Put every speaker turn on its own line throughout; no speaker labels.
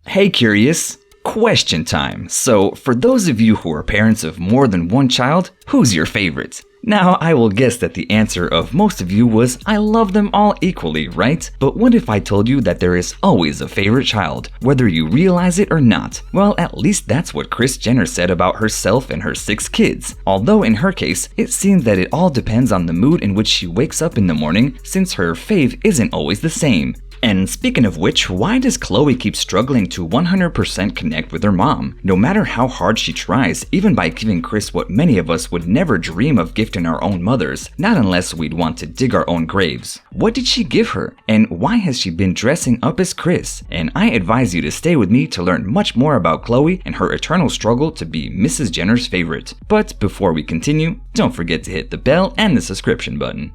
Hey curious, question time. So for those of you who are parents of more than one child, who's your favorite? Now I will guess that the answer of most of you was I love them all equally, right? But what if I told you that there is always a favorite child, whether you realize it or not? Well, at least that's what Kris Jenner said about herself and her 6 kids. Although in her case, it seems that it all depends on the mood in which she wakes up in the morning, since her fave isn't always the same. And speaking of which, why does Khloe keep struggling to 100% connect with her mom? No matter how hard she tries, even by giving Kris what many of us would never dream of gifting our own mothers, not unless we'd want to dig our own graves. What did she give her? And why has she been dressing up as Kris? And I advise you to stay with me to learn much more about Khloe and her eternal struggle to be Mrs. Jenner's favorite. But before we continue, don't forget to hit the bell and the subscription button.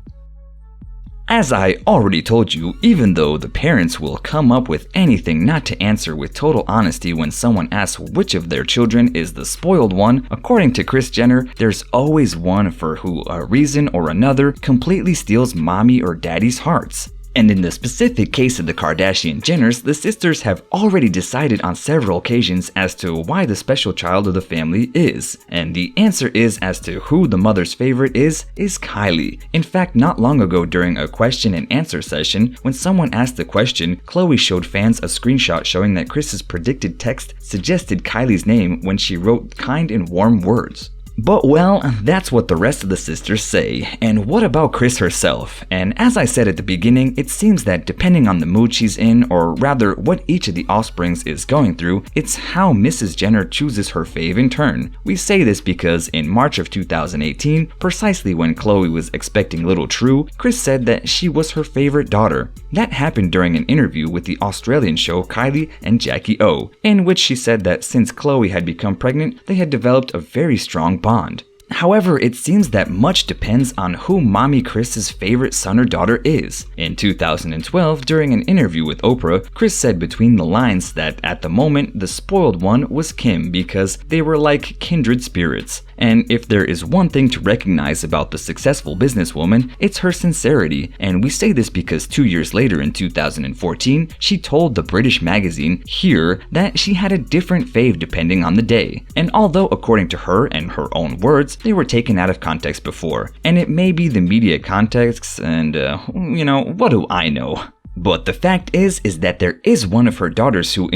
As I already told you, even though the parents will come up with anything not to answer with total honesty when someone asks which of their children is the spoiled one, according to Kris Jenner, there's always one for who a reason or another completely steals mommy or daddy's hearts. And in the specific case of the Kardashian Jenners, the sisters have already decided on several occasions as to why the special child of the family is. And the answer is as to who the mother's favorite is Kylie. In fact, not long ago during a question and answer session, when someone asked the question, Khloe showed fans a screenshot showing that Kris's predicted text suggested Kylie's name when she wrote kind and warm words. But well, that's what the rest of the sisters say. And what about Kris herself? And as I said at the beginning, it seems that depending on the mood she's in, or rather what each of the offsprings is going through, it's how Mrs. Jenner chooses her fave in turn. We say this because in March of 2018, precisely when Khloe was expecting little True, Kris said that she was her favorite daughter. That happened during an interview with the Australian show Kylie and Jackie O, in which she said that since Khloe had become pregnant, they had developed a very strong bond. However, it seems that much depends on who mommy Kris's favorite son or daughter is. In 2012, during an interview with Oprah, Kris said between the lines that at the moment the spoiled one was Kim because they were like kindred spirits. And if there is one thing to recognize about the successful businesswoman, it's her sincerity. And we say this because 2 years later in 2014, she told the British magazine Here that she had a different fave depending on the day. And although according to her and her own words, they were taken out of context before. And it may be the media context and, what do I know? But the fact is that there is one of her daughters who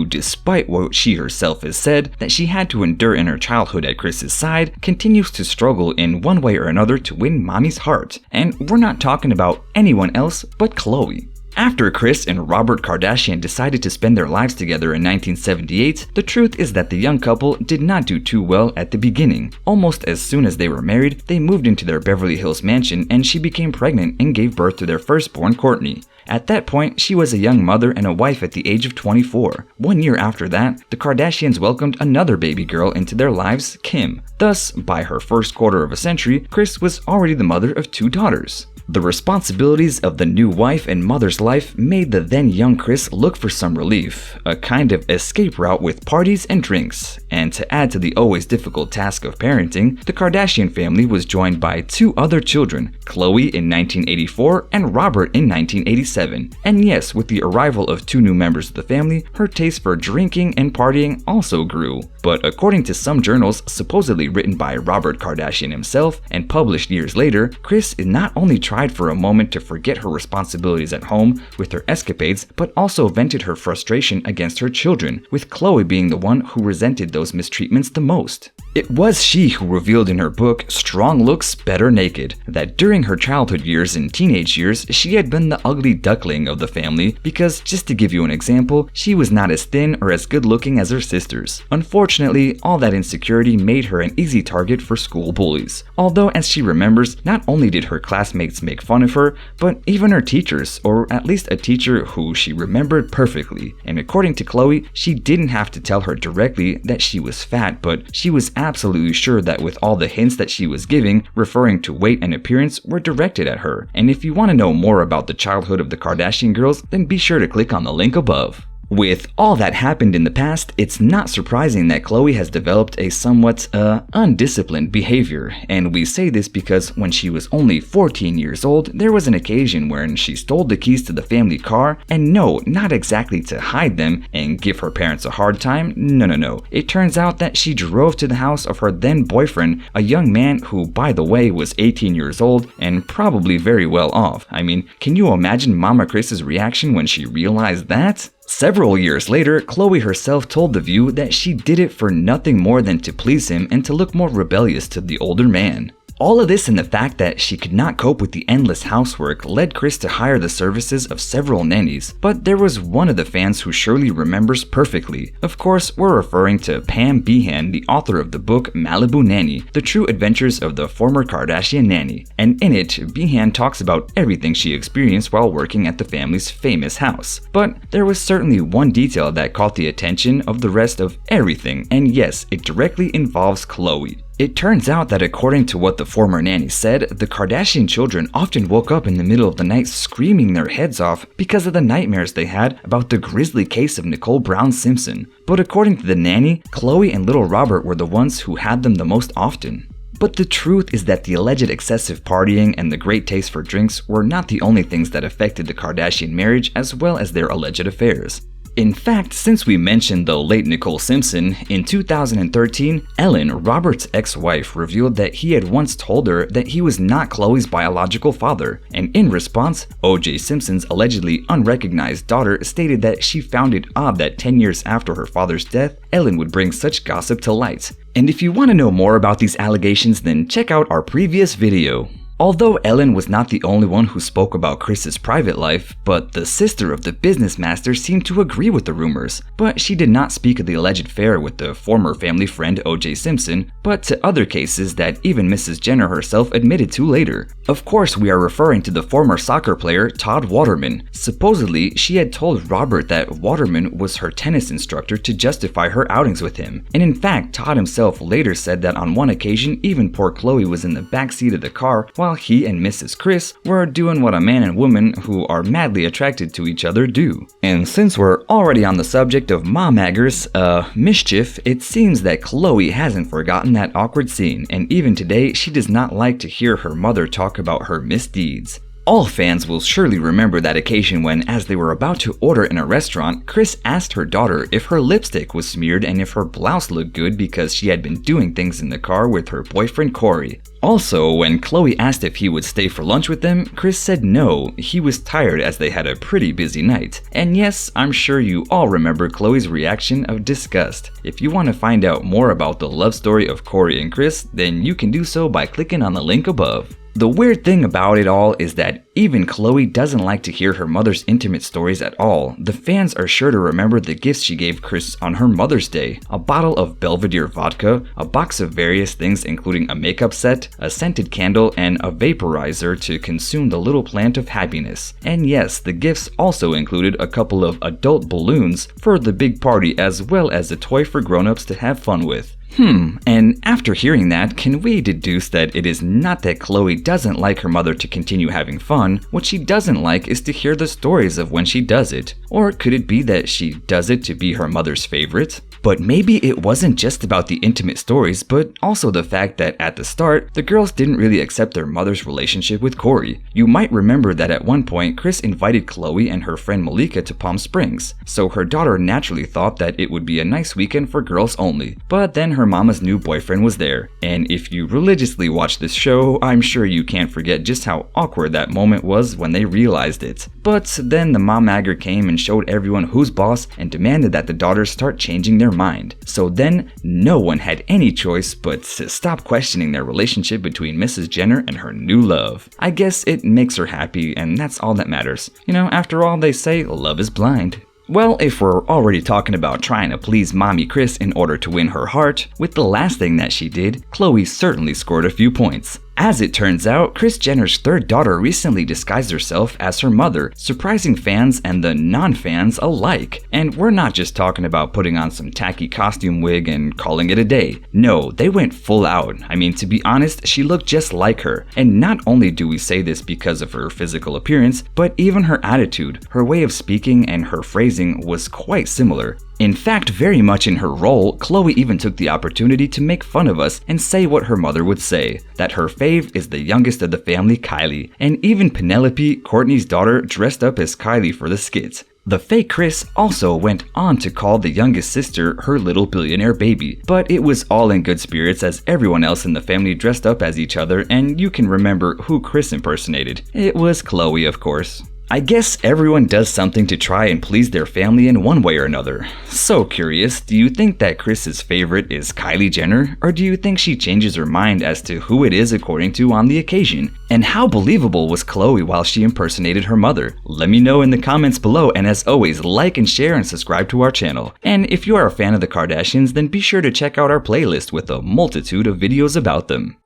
despite what she herself has said that she had to endure in her childhood at Kris's side, continues to struggle in one way or another to win mommy's heart. And we're not talking about anyone else but Khloe. After Kris and Robert Kardashian decided to spend their lives together in 1978, the truth is that the young couple did not do too well at the beginning. Almost as soon as they were married, they moved into their Beverly Hills mansion and she became pregnant and gave birth to their firstborn, Kourtney. At that point, she was a young mother and a wife at the age of 24. 1 year after that, the Kardashians welcomed another baby girl into their lives, Kim. Thus, by her first quarter of a century, Kris was already the mother of 2 daughters. The responsibilities of the new wife and mother's life made the then young Kris look for some relief, a kind of escape route with parties and drinks. And to add to the always difficult task of parenting, the Kardashian family was joined by 2 other children, Khloe in 1984 and Robert in 1987. And yes, with the arrival of 2 new members of the family, her taste for drinking and partying also grew. But according to some journals supposedly written by Robert Kardashian himself and published years later, Kris not only tried for a moment to forget her responsibilities at home with her escapades, but also vented her frustration against her children, with Khloe being the one who resented those mistreatments the most. It was she who revealed in her book, Strong Looks Better Naked, that during her childhood years and teenage years, she had been the ugly duckling of the family because, just to give you an example, she was not as thin or as good looking as her sisters. Unfortunately, all that insecurity made her an easy target for school bullies. Although, as she remembers, not only did her classmates make fun of her, but even her teachers, or at least a teacher who she remembered perfectly. And according to Khloe, she didn't have to tell her directly that she was fat, but she was absolutely sure that with all the hints that she was giving, referring to weight and appearance, were directed at her. And if you want to know more about the childhood of the Kardashian girls, then be sure to click on the link above. With all that happened in the past, it's not surprising that Khloe has developed a somewhat undisciplined behavior, and we say this because when she was only 14 years old, there was an occasion when she stole the keys to the family car, and no, not exactly to hide them and give her parents a hard time, no. It turns out that she drove to the house of her then boyfriend, a young man who, by the way, was 18 years old and probably very well off. I mean, can you imagine Mama Kris's reaction when she realized that? Several years later, Khloe herself told The View that she did it for nothing more than to please him and to look more rebellious to the older man. All of this and the fact that she could not cope with the endless housework led Kris to hire the services of several nannies, but there was one of the fans who surely remembers perfectly. Of course, we're referring to Pam Behan, the author of the book Malibu Nanny, The True Adventures of the Former Kardashian Nanny, and in it, Behan talks about everything she experienced while working at the family's famous house. But there was certainly one detail that caught the attention of the rest of everything, and yes, it directly involves Khloe. It turns out that according to what the former nanny said, the Kardashian children often woke up in the middle of the night screaming their heads off because of the nightmares they had about the grisly case of Nicole Brown Simpson. But according to the nanny, Khloe and little Robert were the ones who had them the most often. But the truth is that the alleged excessive partying and the great taste for drinks were not the only things that affected the Kardashian marriage as well as their alleged affairs. In fact, since we mentioned the late Nicole Simpson, in 2013, Ellen, Robert's ex-wife, revealed that he had once told her that he was not Khloe's biological father, and in response, O.J. Simpson's allegedly unrecognized daughter stated that she found it odd that 10 years after her father's death, Ellen would bring such gossip to light. And if you want to know more about these allegations, then check out our previous video. Although Ellen was not the only one who spoke about Kris's private life, but the sister of the business master seemed to agree with the rumors. But she did not speak of the alleged affair with the former family friend O.J. Simpson, but to other cases that even Mrs. Jenner herself admitted to later. Of course, we are referring to the former soccer player Todd Waterman. Supposedly, she had told Robert that Waterman was her tennis instructor to justify her outings with him. And in fact, Todd himself later said that on one occasion, even poor Khloe was in the backseat of the car while he and Mrs. Kris were doing what a man and woman who are madly attracted to each other do. And since we're already on the subject of momaggers, mischief, it seems that Khloe hasn't forgotten that awkward scene, and even today she does not like to hear her mother talk about her misdeeds. All fans will surely remember that occasion when, as they were about to order in a restaurant, Kris asked her daughter if her lipstick was smeared and if her blouse looked good because she had been doing things in the car with her boyfriend Corey. Also, when Khloe asked if he would stay for lunch with them, Kris said no, he was tired as they had a pretty busy night. And yes, I'm sure you all remember Khloe's reaction of disgust. If you want to find out more about the love story of Corey and Kris, then you can do so by clicking on the link above. The weird thing about it all is that even Khloe doesn't like to hear her mother's intimate stories at all. The fans are sure to remember the gifts she gave Kris on her Mother's Day: a bottle of Belvedere vodka, a box of various things including a makeup set, a scented candle, and a vaporizer to consume the little plant of happiness. And yes, the gifts also included a couple of adult balloons for the big party as well as a toy for grown-ups to have fun with. And after hearing that, can we deduce that it is not that Khloe doesn't like her mother to continue having fun? What she doesn't like is to hear the stories of when she does it. Or could it be that she does it to be her mother's favorite? But maybe it wasn't just about the intimate stories, but also the fact that at the start, the girls didn't really accept their mother's relationship with Corey. You might remember that at one point, Kris invited Khloe and her friend Malika to Palm Springs, so her daughter naturally thought that it would be a nice weekend for girls only. But then her mama's new boyfriend was there, and if you religiously watch this show, I'm sure you can't forget just how awkward that moment was when they realized it. But then the momagger came and showed everyone who's boss and demanded that the daughters start changing their mind. So then, no one had any choice but to stop questioning their relationship between Mrs. Jenner and her new love. I guess it makes her happy, and that's all that matters. You know, after all, they say love is blind. Well, if we're already talking about trying to please mommy Kris in order to win her heart, with the last thing that she did, Khloe certainly scored a few points. As it turns out, Kris Jenner's third daughter recently disguised herself as her mother, surprising fans and the non-fans alike. And we're not just talking about putting on some tacky costume wig and calling it a day. No, they went full out. I mean, to be honest, she looked just like her. And not only do we say this because of her physical appearance, but even her attitude, her way of speaking, and her phrasing was quite similar. In fact, very much in her role, Khloe even took the opportunity to make fun of us and say what her mother would say, that her fave is the youngest of the family, Kylie. And even Penelope, Kourtney's daughter, dressed up as Kylie for the skits. The fake Kris also went on to call the youngest sister her little billionaire baby, but it was all in good spirits as everyone else in the family dressed up as each other, and you can remember who Kris impersonated. It was Khloe, of course. I guess everyone does something to try and please their family in one way or another. So curious, do you think that Kris's favorite is Kylie Jenner, or do you think she changes her mind as to who it is according to on the occasion? And how believable was Khloe while she impersonated her mother? Let me know in the comments below, and as always, like and share and subscribe to our channel. And if you are a fan of the Kardashians, then be sure to check out our playlist with a multitude of videos about them.